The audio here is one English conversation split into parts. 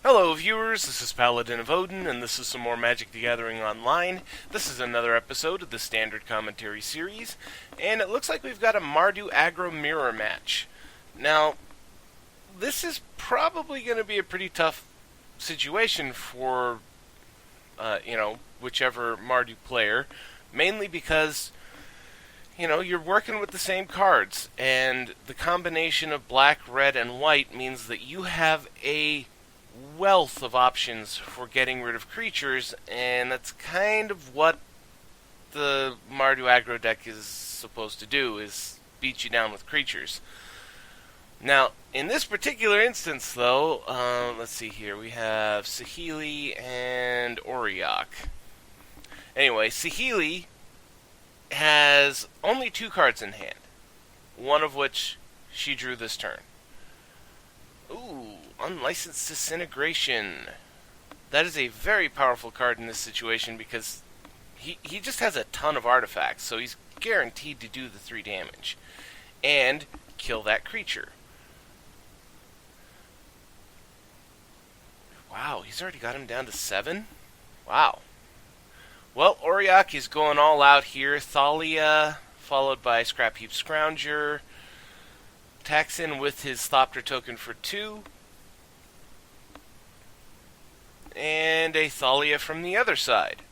Hello viewers, this is Paladin of Odin, and this is some more Magic the Gathering Online. This is another episode of the Standard Commentary series, and it looks like we've got a Mardu Aggro mirror match. Now, this is probably going to be a pretty tough situation for, whichever Mardu player, mainly because, you're working with the same cards, and the combination of black, red, and white means that you have a wealth of options for getting rid of creatures, and that's kind of what the Mardu Aggro deck is supposed to do, is beat you down with creatures. Now, in this particular instance, though, let's see here, we have Saheeli and Auriok. Anyway, Saheeli has only 2 cards in hand, one of which she drew this turn. Ooh, Unlicensed Disintegration. That is a very powerful card in this situation because he just has a ton of artifacts, so he's guaranteed to do the 3 damage and kill that creature. Wow, he's already got him down to 7? Wow. Well, Auriok is going all out here. Thalia, followed by Scrapheap Scrounger. Attacks in with his Thopter token for 2. And a Thalia from the other side.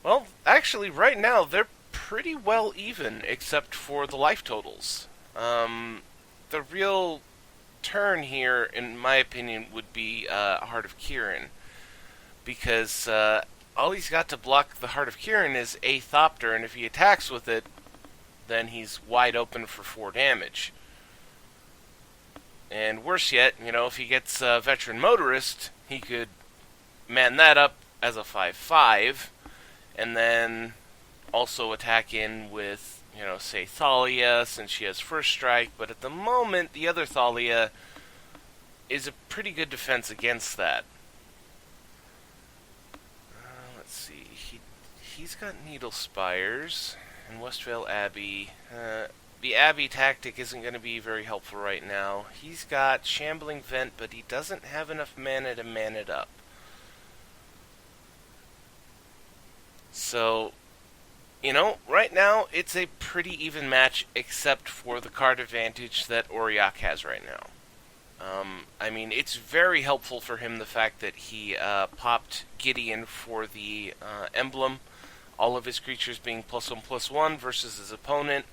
Well, actually, right now, they're pretty well even, except for the life totals. The real turn here, in my opinion, would be Heart of Kiran. Because all he's got to block the Heart of Kiran is a Thopter, and if he attacks with it, then he's wide open for 4 damage. And worse yet, if he gets Veteran Motorist, he could man that up as a 5/5, and then also attack in with, say Thalia, since she has First Strike, but at the moment, the other Thalia is a pretty good defense against that. Let's see, he's got Needle Spires and Westvale Abbey. The Abbey tactic isn't going to be very helpful right now. He's got Shambling Vent, but he doesn't have enough mana to man it up. So, right now, it's a pretty even match, except for the card advantage that Auriok has right now. It's very helpful for him, the fact that he popped Gideon for the emblem. All of his creatures being +1/+1 versus his opponent.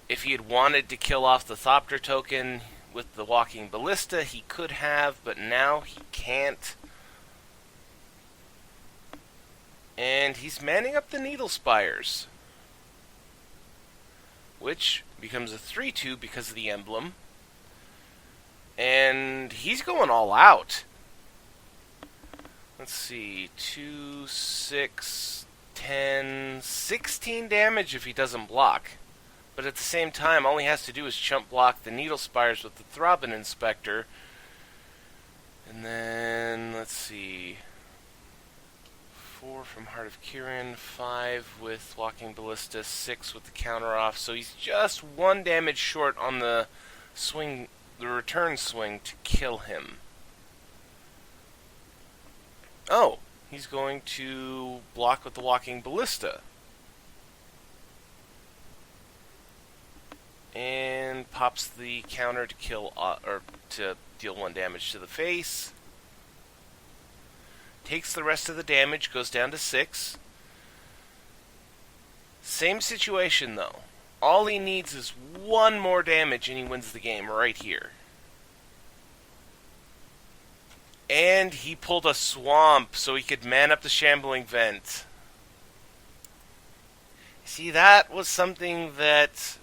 If he had wanted to kill off the Thopter token with the Walking Ballista, he could have, but now he can't. And he's manning up the Needle Spires, which becomes a 3/2 because of the emblem. And he's going all out. Let's see, 2, 6, 10, 16 damage if he doesn't block. But at the same time, all he has to do is chump block the Needle Spires with the Throbbing Inspector. And then, let's see, 4 from Heart of Kiran, 5 with Walking Ballista, 6 with the counter off. So he's just 1 damage short on the swing, the return swing to kill him. Oh, he's going to block with the Walking Ballista. And pops the counter to kill, or to deal 1 damage to the face. Takes the rest of the damage, goes down to 6. Same situation though. All he needs is 1 more damage and he wins the game right here. And he pulled a Swamp so he could man up the Shambling Vent. See, that was something that,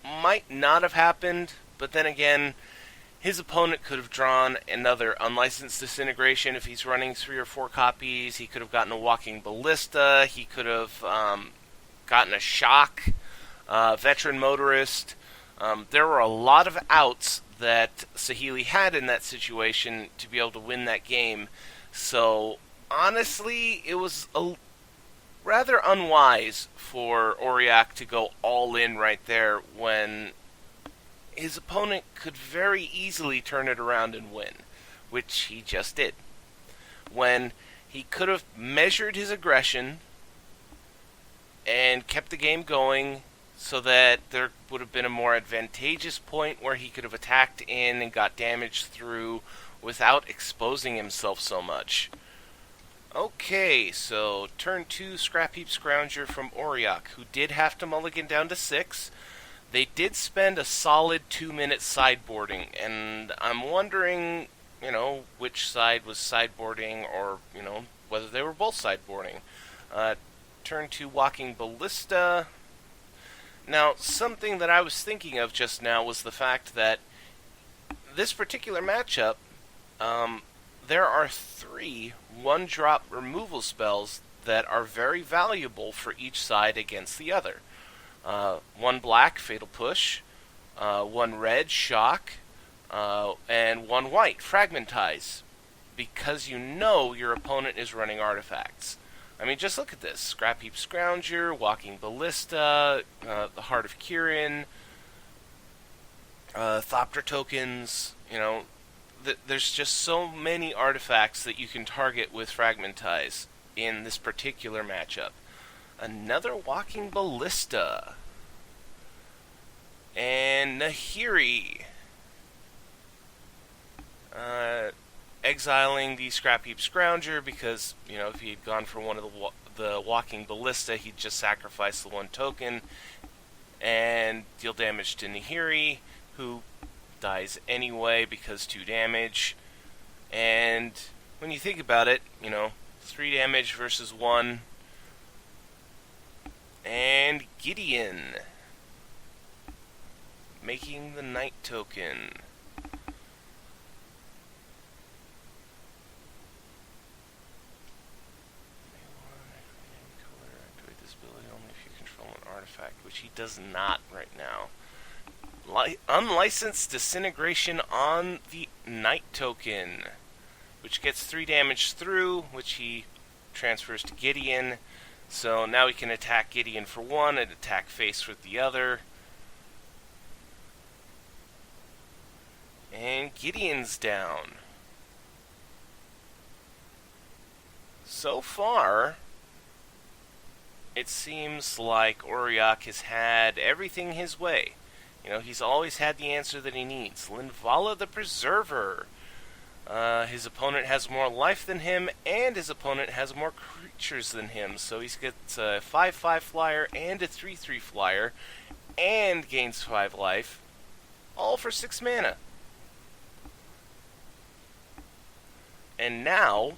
might not have happened, but then again, his opponent could have drawn another Unlicensed Disintegration if he's running 3 or 4 copies. He could have gotten a Walking Ballista. He could have gotten a Shock, Veteran Motorist. There were a lot of outs that Saheeli had in that situation to be able to win that game. So, honestly, it was a rather unwise for Aurillac to go all in right there when his opponent could very easily turn it around and win, which he just did. When he could have measured his aggression and kept the game going so that there would have been a more advantageous point where he could have attacked in and got damage through without exposing himself so much. Okay, so turn 2, Scrap Heap Scrounger from Aurillac, who did have to mulligan down to 6. They did spend a solid 2-minute sideboarding, and I'm wondering, which side was sideboarding, or, whether they were both sideboarding. Turn 2, Walking Ballista. Now, something that I was thinking of just now was the fact that this particular matchup, there are 3 one-drop removal spells that are very valuable for each side against the other. 1 black, Fatal Push, 1 red, Shock, and 1 white, Fragmentize, because your opponent is running artifacts. I mean, just look at this. Scrap Heap Scrounger, Walking Ballista, the Heart of Kirin, Thopter tokens, there's just so many artifacts that you can target with Fragmentize in this particular matchup. Another Walking Ballista. And Nahiri. Exiling the Scrap Heap Scrounger because, if he had gone for one of the Walking Ballista, he'd just sacrifice the 1 token and deal damage to Nahiri, who dies anyway because 2 damage. And when you think about it, 3 damage versus 1. And Gideon, making the Knight token. Activate this ability only if you control an artifact, which he does not right now. Unlicensed Disintegration on the Knight token, which gets 3 damage through, which he transfers to Gideon. So now he can attack Gideon for 1 and attack face with the other. And Gideon's down. So far, it seems like Aurillac has had everything his way. He's always had the answer that he needs. Linvala the Preserver. His opponent has more life than him, and his opponent has more creatures than him. So he's got a 5/5 flyer and a 3/3 flyer, and gains 5 life, all for 6 mana. And now,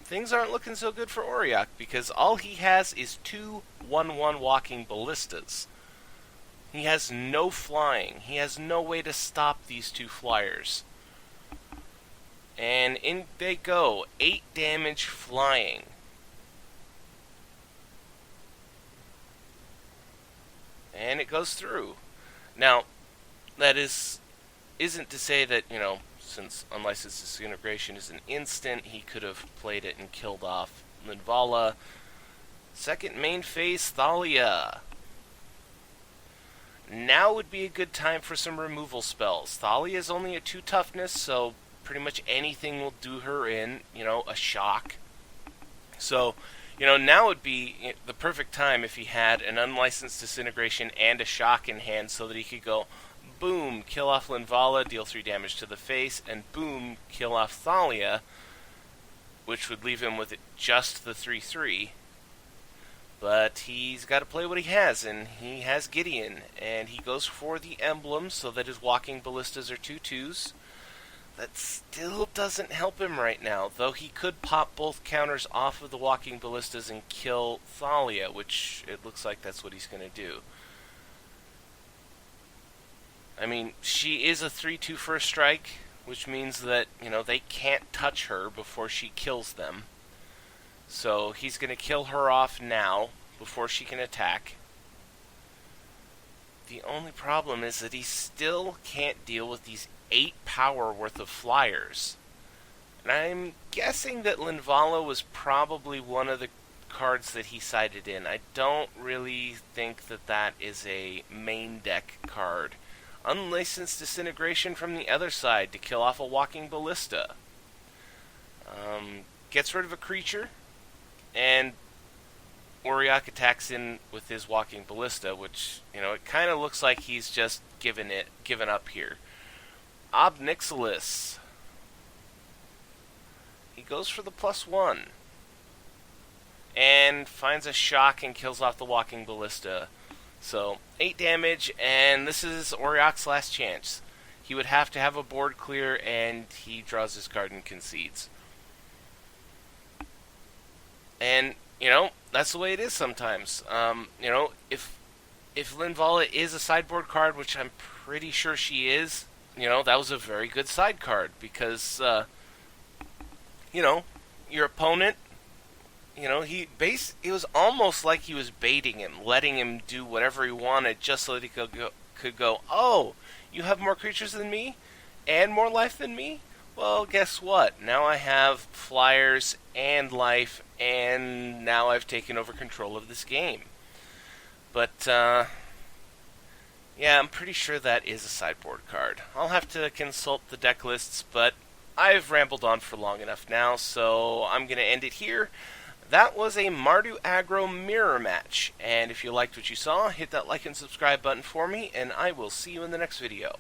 things aren't looking so good for Aurillac, because all he has is 2 1/1 Walking Ballistas. He has no flying. He has no way to stop these 2 flyers. And in they go. 8 damage flying. And it goes through. Now, that isn't to say that, since Unlicensed Disintegration is an instant, he could have played it and killed off Linvala. Second main phase, Thalia. Now would be a good time for some removal spells. Thalia is only a 2 toughness, so pretty much anything will do her in, a shock. So, now would be the perfect time if he had an Unlicensed Disintegration and a shock in hand so that he could go, boom, kill off Linvala, deal 3 damage to the face, and boom, kill off Thalia, which would leave him with just the 3/3. But he's got to play what he has, and he has Gideon, and he goes for the emblem so that his Walking Ballistas are 2/2s. That still doesn't help him right now, though he could pop both counters off of the Walking Ballistas and kill Thalia, which it looks like that's what he's going to do. I mean, she is a 3/2 first strike, which means that, they can't touch her before she kills them. So he's going to kill her off now, before she can attack. The only problem is that he still can't deal with these 8 power worth of flyers. And I'm guessing that Linvala was probably one of the cards that he sided in. I don't really think that that is a main deck card. Unlicensed Disintegration from the other side to kill off a Walking Ballista. Gets rid of a creature, and Auriok attacks in with his Walking Ballista, which, it kind of looks like he's just given up here. Ob Nixilis. He goes for the +1. And finds a shock and kills off the Walking Ballista. So, 8 damage, and this is Auriok's last chance. He would have to have a board clear, and he draws his card and concedes. And, that's the way it is sometimes. If Linvala is a sideboard card, which I'm pretty sure she is, that was a very good side card, because, your opponent, it was almost like he was baiting him, letting him do whatever he wanted, just so that he could go, oh, you have more creatures than me, and more life than me? Well, guess what? Now I have flyers and life, and now I've taken over control of this game. But, yeah, I'm pretty sure that is a sideboard card. I'll have to consult the deck lists, but I've rambled on for long enough now, so I'm going to end it here. That was a Mardu Aggro mirror match, and if you liked what you saw, hit that like and subscribe button for me, and I will see you in the next video.